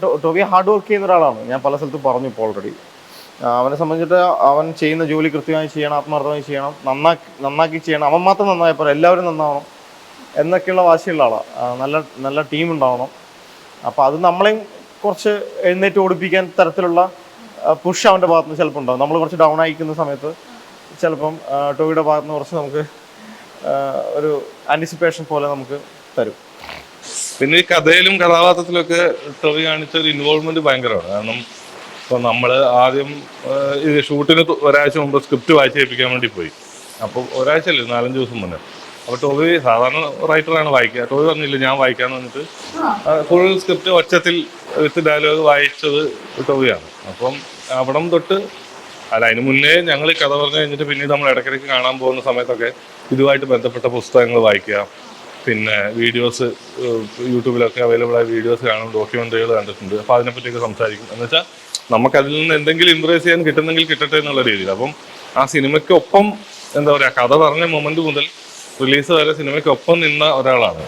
Toby hard work ചെയ്യുന്ന ഒരാളാണ്. ഞാൻ പല സ്ഥലത്തും പറഞ്ഞു ഇപ്പോൾ ഓൾറെഡി. അവനെ സംബന്ധിച്ചിട്ട് അവൻ ചെയ്യുന്ന ജോലി കൃത്യമായി ചെയ്യണം, ആത്മാർത്ഥമായി ചെയ്യണം, നന്നാക്കി ചെയ്യണം. അവൻ മാത്രം നന്നായപ്പോൾ എല്ലാവരും നന്നാവണം എന്നൊക്കെയുള്ള വാശിയുള്ള ആളാണ്. നല്ല നല്ല ടീം ഉണ്ടാവണം. അപ്പോൾ അത് നമ്മളെയും കുറച്ച് എഴുന്നേറ്റ് ഓടിപ്പിക്കാൻ തരത്തിലുള്ള പുഷ് അവൻ്റെ ഭാഗത്ത് നിന്ന് ചിലപ്പോൾ ഉണ്ടാകും. നമ്മൾ കുറച്ച് ഡൗൺ ആയിരിക്കുന്ന സമയത്ത് ചിലപ്പം ടോബിയുടെ ഭാഗത്ത് നിന്ന് കുറച്ച് നമുക്ക് ഒരു ആൻറ്റിസിപ്പേഷൻ പോലെ നമുക്ക് തരും. പിന്നെ ഈ കഥയിലും കഥാപാത്രത്തിലൊക്കെ ടോബി കാണിച്ച ഒരു ഇൻവോൾവ്മെന്റ് ഭയങ്കരമാണ്. കാരണം ഇപ്പോൾ നമ്മൾ ആദ്യം ഇത് ഷൂട്ടിന് ഒരാഴ്ച മുമ്പ് സ്ക്രിപ്റ്റ് വായിച്ച് കേൾപ്പിക്കാൻ വേണ്ടി പോയി. അപ്പോൾ ഒരാഴ്ചയല്ലേ, 4-5 ദിവസം മുന്നേ. അപ്പോൾ ടോബി സാധാരണ റൈറ്ററാണ് വായിക്കുക. ടോബി പറഞ്ഞില്ല ഞാൻ വായിക്കാന്ന് പറഞ്ഞിട്ട് ഫുൾ സ്ക്രിപ്റ്റ് ഒച്ചത്തിൽ വിത്ത് ഡയലോഗ് വായിച്ചത് ടോബിയാണ്. അപ്പം അവിടം തൊട്ട് അതിന് മുന്നേ ഞങ്ങൾ കഥ പറഞ്ഞു കഴിഞ്ഞിട്ട് പിന്നീട് നമ്മൾ ഇടയ്ക്കിടയ്ക്ക് കാണാൻ പോകുന്ന സമയത്തൊക്കെ ഇതുമായിട്ട് ബന്ധപ്പെട്ട പുസ്തകങ്ങൾ വായിക്കുക, പിന്നെ വീഡിയോസ് യൂട്യൂബിലൊക്കെ അവൈലബിൾ ആയ വീഡിയോസ് കാണും, ഡോക്യുമെൻ്ററികൾ കണ്ടിട്ടുണ്ട്. അപ്പോൾ അതിനെപ്പറ്റിയൊക്കെ സംസാരിക്കും. എന്ന് വെച്ചാൽ നമുക്കതിൽ നിന്ന് എന്തെങ്കിലും ഇംപ്രസ് ചെയ്യാൻ കിട്ടുന്നെങ്കിൽ കിട്ടട്ടെ എന്നുള്ള രീതിയിൽ. അപ്പം ആ സിനിമയ്ക്കൊപ്പം എന്താ പറയുക, കഥ പറഞ്ഞ മൊമെന്റ് മുതൽ റിലീസ് വരെ സിനിമയ്ക്കൊപ്പം നിന്ന ഒരാളാണ്.